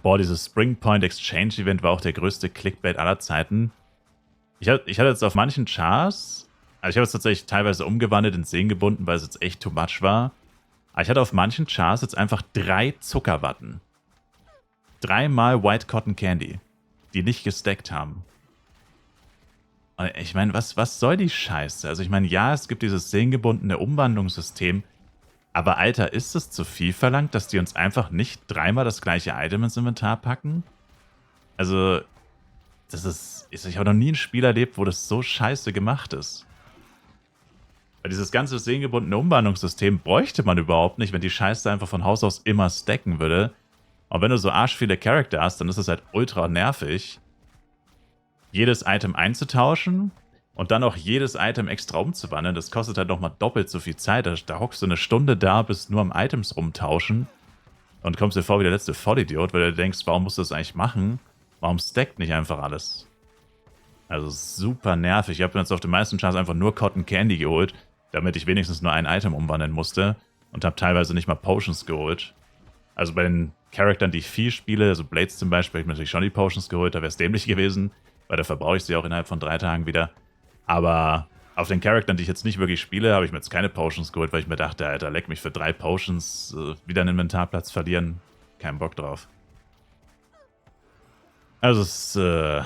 Boah, dieses Spring Point Exchange Event war auch der größte Clickbait aller Zeiten. Ich hatte jetzt auf manchen Chars, also ich habe es tatsächlich teilweise umgewandelt in Seen gebunden, weil es jetzt echt too much war. Aber ich hatte auf manchen Chars jetzt einfach 3 Zuckerwatten. 3-mal White Cotton Candy, die nicht gestackt haben. Und ich meine, was soll die Scheiße? Also ich meine, ja, es gibt dieses sehengebundene Umwandlungssystem, aber Alter, ist es zu viel verlangt, dass die uns einfach nicht 3-mal das gleiche Item ins Inventar packen? Also, ich habe noch nie ein Spiel erlebt, wo das so scheiße gemacht ist. Weil dieses ganze sehengebundene Umwandlungssystem bräuchte man überhaupt nicht, wenn die Scheiße einfach von Haus aus immer stacken würde. Und wenn du so arsch viele Charakter hast, dann ist es halt ultra nervig, jedes Item einzutauschen und dann auch jedes Item extra umzuwandeln. Das kostet halt nochmal doppelt so viel Zeit. Da hockst du eine Stunde da, bist nur am Items rumtauschen und kommst dir vor wie der letzte Vollidiot, weil du denkst, warum musst du das eigentlich machen? Warum stackt nicht einfach alles? Also super nervig. Ich habe jetzt auf den meisten Charts einfach nur Cotton Candy geholt, damit ich wenigstens nur ein Item umwandeln musste und habe teilweise nicht mal Potions geholt. Also bei den Charakteren, die ich viel spiele, also Blades zum Beispiel, habe ich mir natürlich schon die Potions geholt, da wäre es dämlich gewesen, weil da verbrauche ich sie auch innerhalb von 3 Tagen wieder. Aber auf den Charakteren, die ich jetzt nicht wirklich spiele, habe ich mir jetzt keine Potions geholt, weil ich mir dachte, Alter, leck mich für 3 Potions, wieder einen Inventarplatz verlieren. Kein Bock drauf. Also es ist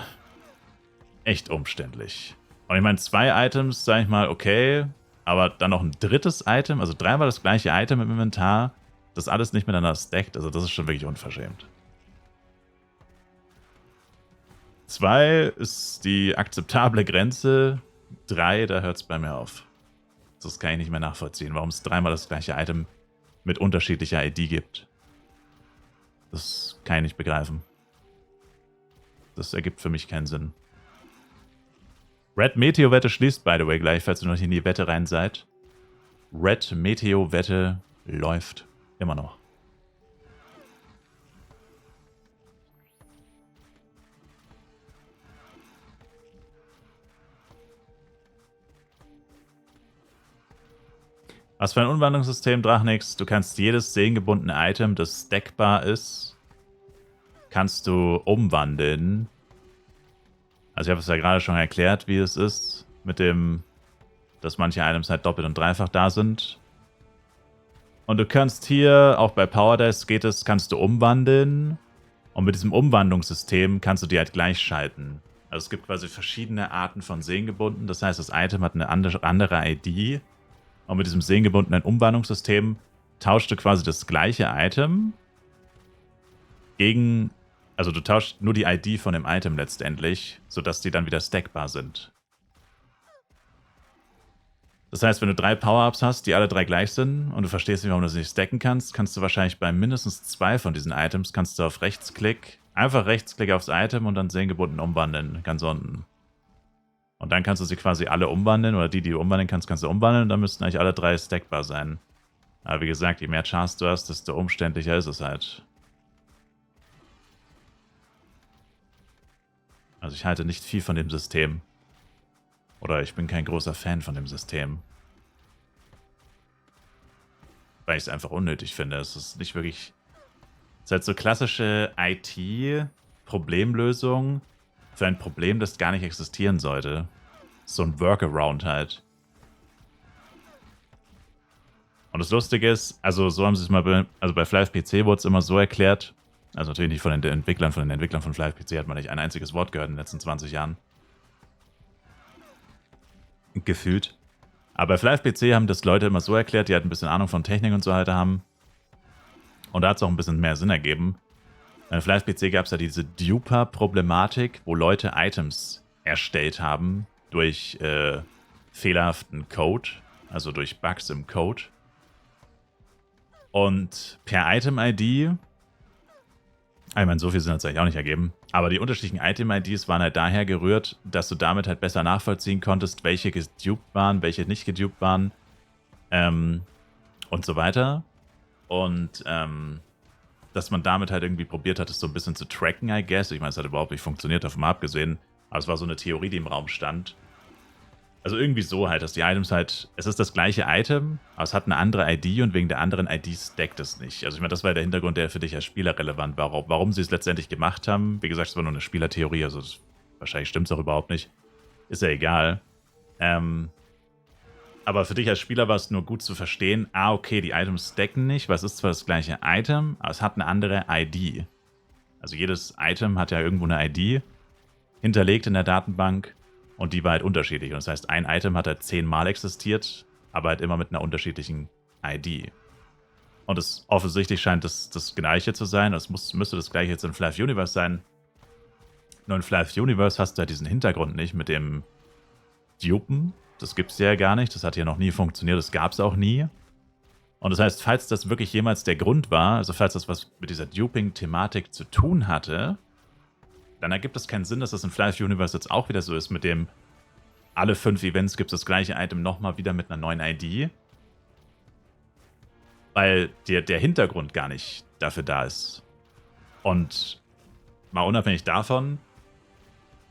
echt umständlich. Und ich meine, 2 Items, sag ich mal, okay, aber dann noch ein drittes Item, also 3-mal das gleiche Item im Inventar, das alles nicht miteinander stackt, also das ist schon wirklich unverschämt. 2 ist die akzeptable Grenze, 3, da hört es bei mir auf. Das kann ich nicht mehr nachvollziehen, warum es 3-mal das gleiche Item mit unterschiedlicher ID gibt. Das kann ich nicht begreifen. Das ergibt für mich keinen Sinn. Red Meteo Wette schließt, by the way, gleich, falls ihr noch nicht in die Wette rein seid. Red Meteo Wette läuft immer noch. Was für ein Umwandlungssystem, Drachnix? Du kannst jedes sehengebundene Item, das stackbar ist, kannst du umwandeln. Also ich habe es ja gerade schon erklärt, wie es ist, mit dem, dass manche Items halt doppelt und dreifach da sind. Und du kannst hier, auch bei Power Dice geht es, kannst du umwandeln. Und mit diesem Umwandlungssystem kannst du die halt gleichschalten. Also es gibt quasi verschiedene Arten von sehengebunden. Das heißt, das Item hat eine andere ID. Und mit diesem sehengebundenen Umwandlungssystem tauschst du quasi das gleiche Item gegen, also du tauschst nur die ID von dem Item letztendlich, sodass die dann wieder stackbar sind. Das heißt, wenn du 3 Power-Ups hast, die alle 3 gleich sind und du verstehst nicht, warum du sie nicht stacken kannst, kannst du wahrscheinlich bei mindestens 2 von diesen Items, kannst du auf Rechtsklick, einfach Rechtsklick aufs Item und dann sehengebunden umwandeln, ganz unten. Und dann kannst du sie quasi alle umwandeln, oder die du umwandeln kannst, kannst du umwandeln und dann müssten eigentlich alle 3 stackbar sein. Aber wie gesagt, je mehr Chance du hast, desto umständlicher ist es halt. Also ich halte nicht viel von dem System. Oder ich bin kein großer Fan von dem System. Weil ich es einfach unnötig finde. Es ist nicht wirklich... Es ist halt so klassische IT-Problemlösung für ein Problem, das gar nicht existieren sollte. So ein Workaround halt. Und das Lustige ist, also so haben sie es mal, also bei FlyFPC wurde es immer so erklärt, also natürlich nicht von den Entwicklern von FlyFPC hat man nicht ein einziges Wort gehört in den letzten 20 Jahren. Gefühlt. Aber bei FlyFPC haben das Leute immer so erklärt, die halt ein bisschen Ahnung von Technik und so weiter haben. Und da hat es auch ein bisschen mehr Sinn ergeben. Bei FlyFPC gab es ja diese Duper-Problematik, wo Leute Items erstellt haben durch fehlerhaften Code, also durch Bugs im Code. Und per Item-ID, ich meine, so viel Sinn hat es eigentlich auch nicht ergeben, aber die unterschiedlichen Item-IDs waren halt daher gerührt, dass du damit halt besser nachvollziehen konntest, welche gedupt waren, welche nicht gedupt waren und so weiter. Und dass man damit halt irgendwie probiert hat, es so ein bisschen zu tracken, I guess. Ich meine, es hat überhaupt nicht funktioniert, davon mal abgesehen. Aber es war so eine Theorie, die im Raum stand. Also irgendwie so halt, dass die Items halt, es ist das gleiche Item, aber es hat eine andere ID und wegen der anderen ID stackt es nicht. Also ich meine, das war der Hintergrund, der für dich als Spieler relevant war. Warum sie es letztendlich gemacht haben, wie gesagt, es war nur eine Spielertheorie, also wahrscheinlich stimmt es auch überhaupt nicht. Ist ja egal. Aber für dich als Spieler war es nur gut zu verstehen, okay, die Items stacken nicht, weil es ist zwar das gleiche Item, aber es hat eine andere ID. Also jedes Item hat ja irgendwo eine ID hinterlegt in der Datenbank und die war halt unterschiedlich. Und das heißt, ein Item hat halt 10-mal existiert, aber halt immer mit einer unterschiedlichen ID. Und offensichtlich scheint das Gleiche zu sein. Das müsste das Gleiche jetzt in Flash Universe sein. Nur in Flash Universe hast du halt diesen Hintergrund nicht mit dem Dupen. Das gibt es ja gar nicht. Das hat ja noch nie funktioniert. Das gab es auch nie. Und das heißt, falls das wirklich jemals der Grund war, also falls das was mit dieser Duping-Thematik zu tun hatte, dann ergibt es keinen Sinn, dass das in Flash Universe jetzt auch wieder so ist, mit dem alle 5 Events gibt es das gleiche Item nochmal wieder mit einer neuen ID. Weil der Hintergrund gar nicht dafür da ist. Und mal unabhängig davon,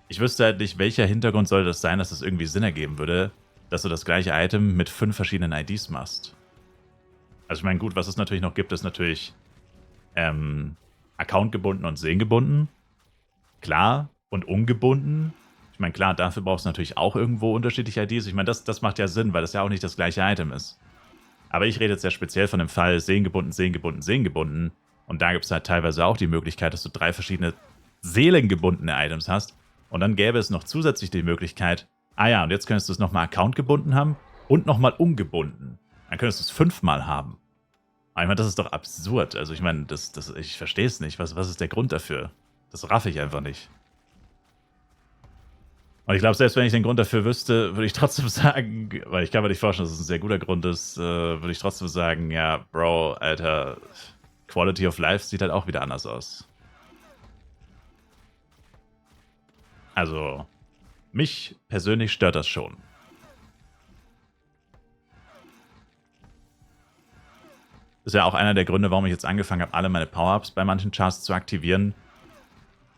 ich wüsste halt nicht, welcher Hintergrund sollte das sein, dass es irgendwie Sinn ergeben würde, dass du das gleiche Item mit 5 verschiedenen IDs machst. Also ich meine, gut, was es natürlich noch gibt, ist natürlich accountgebunden und sehengebunden. Klar, und ungebunden. Ich meine, klar, dafür brauchst du natürlich auch irgendwo unterschiedliche IDs. Ich meine, das macht ja Sinn, weil das ja auch nicht das gleiche Item ist. Aber ich rede jetzt ja speziell von dem Fall sehengebunden, sehengebunden, sehengebunden. Und da gibt es halt teilweise auch die Möglichkeit, dass du 3 verschiedene seelengebundene Items hast. Und dann gäbe es noch zusätzlich die Möglichkeit, ja, und jetzt könntest du es nochmal accountgebunden haben und nochmal ungebunden. Dann könntest du es 5-mal haben. Aber ich meine, das ist doch absurd. Also ich meine, ich verstehe es nicht. Was ist der Grund dafür? Das raff ich einfach nicht. Und ich glaube, selbst wenn ich den Grund dafür wüsste, würde ich trotzdem sagen, weil ich kann mir nicht vorstellen, dass es ein sehr guter Grund ist, würde ich trotzdem sagen, ja, Bro, Alter, Quality of Life sieht halt auch wieder anders aus. Also, mich persönlich stört das schon. Das ist ja auch einer der Gründe, warum ich jetzt angefangen habe, alle meine Power-Ups bei manchen Charts zu aktivieren.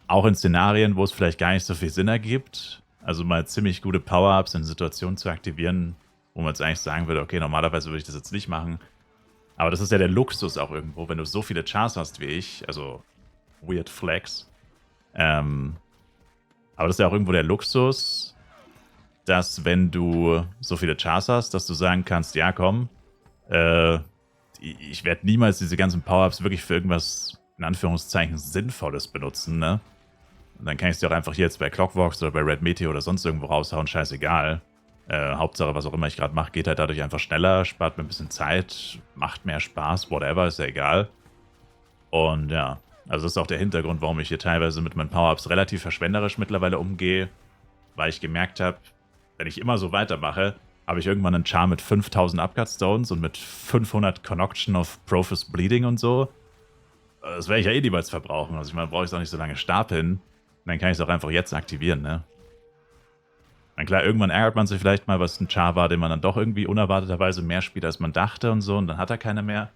Auch in Szenarien, wo es vielleicht gar nicht so viel Sinn ergibt. Also mal ziemlich gute Power-Ups in Situationen zu aktivieren, wo man jetzt eigentlich sagen würde, okay, normalerweise würde ich das jetzt nicht machen. Aber das ist ja der Luxus auch irgendwo, wenn du so viele Chars hast wie ich, also Weird Flex. Aber das ist ja auch irgendwo der Luxus, dass wenn du so viele Chars hast, dass du sagen kannst, ja komm, ich werde niemals diese ganzen Power-Ups wirklich für irgendwas, in Anführungszeichen, Sinnvolles benutzen, ne? Und dann kann ich es dir auch einfach hier jetzt bei Clockworks oder bei Red Meteor oder sonst irgendwo raushauen, scheißegal. Hauptsache, was auch immer ich gerade mache, geht halt dadurch einfach schneller, spart mir ein bisschen Zeit, macht mehr Spaß, whatever, ist ja egal. Und ja, also das ist auch der Hintergrund, warum ich hier teilweise mit meinen Power-Ups relativ verschwenderisch mittlerweile umgehe, weil ich gemerkt habe, wenn ich immer so weitermache, habe ich irgendwann einen Char mit 5000 Upcut Stones und mit 500 Concoction of Profus Bleeding und so. Das werde ich ja eh niemals verbrauchen. Also ich meine, brauche ich es auch nicht so lange stapeln. Dann kann ich es auch einfach jetzt aktivieren, ne? Na klar, irgendwann ärgert man sich vielleicht mal, was ein Char war, den man dann doch irgendwie unerwarteterweise mehr spielt, als man dachte und so, und dann hat er keine mehr.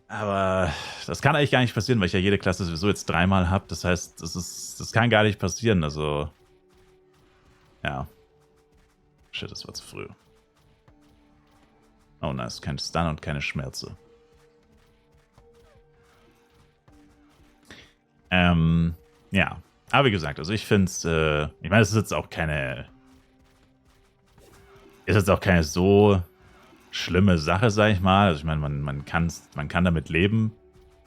Aber das kann eigentlich gar nicht passieren, weil ich ja jede Klasse sowieso jetzt 3-mal habe. Das heißt, das kann gar nicht passieren, also... Ja. Shit, das war zu früh. Oh nice, kein Stun und keine Schmerze. Ja. Aber wie gesagt, also ich finde es, ich meine, es ist jetzt auch keine... Ist jetzt auch keine so schlimme Sache, sag ich mal. Also ich meine, man kann damit leben.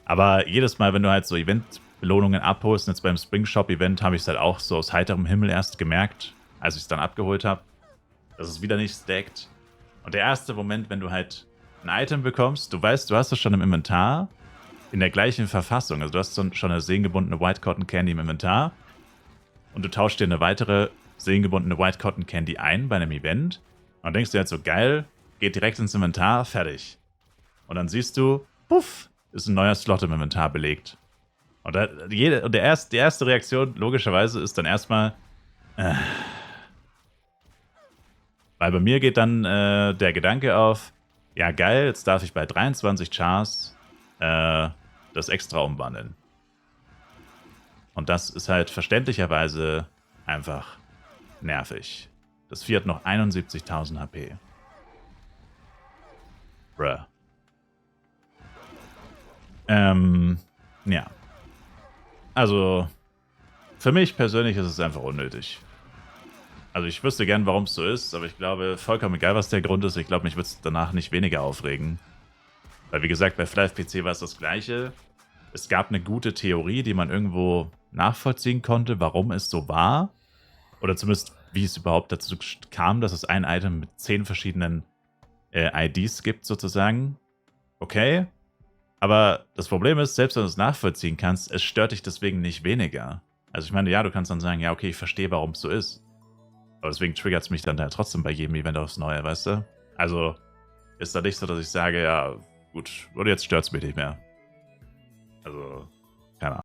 Aber jedes Mal, wenn du halt so Event-Belohnungen abholst, und jetzt beim Spring Shop-Event habe ich es halt auch so aus heiterem Himmel erst gemerkt, als ich es dann abgeholt habe, dass es wieder nicht stackt. Und der erste Moment, wenn du halt ein Item bekommst, du weißt, du hast es schon im Inventar, in der gleichen Verfassung. Also du hast schon eine sehengebundene White Cotton Candy im Inventar und du tauschst dir eine weitere sehengebundene White Cotton Candy ein bei einem Event und denkst dir halt so, geil, geht direkt ins Inventar, fertig. Und dann siehst du, puff, ist ein neuer Slot im Inventar belegt. Und die erste Reaktion, logischerweise, ist dann erstmal, weil bei mir geht dann der Gedanke auf, ja geil, jetzt darf ich bei 23 Chars das extra umwandeln. Und das ist halt verständlicherweise einfach nervig. Das Vieh hat noch 71.000 HP. Bruh. Ja. Also, für mich persönlich ist es einfach unnötig. Also ich wüsste gern, warum es so ist, aber ich glaube, vollkommen egal, was der Grund ist, ich glaube, mich würde es danach nicht weniger aufregen. Weil wie gesagt, bei Fly PC war es das Gleiche. Es gab eine gute Theorie, die man irgendwo nachvollziehen konnte, warum es so war. Oder zumindest, wie es überhaupt dazu kam, dass es ein Item mit 10 verschiedenen IDs gibt, sozusagen. Okay. Aber das Problem ist, selbst wenn du es nachvollziehen kannst, es stört dich deswegen nicht weniger. Also ich meine, ja, du kannst dann sagen, ja, okay, ich verstehe, warum es so ist. Aber deswegen triggert es mich dann halt trotzdem bei jedem Event aufs Neue, weißt du? Also ist da nicht so, dass ich sage, ja, gut, oder jetzt stört es mich nicht mehr. Also,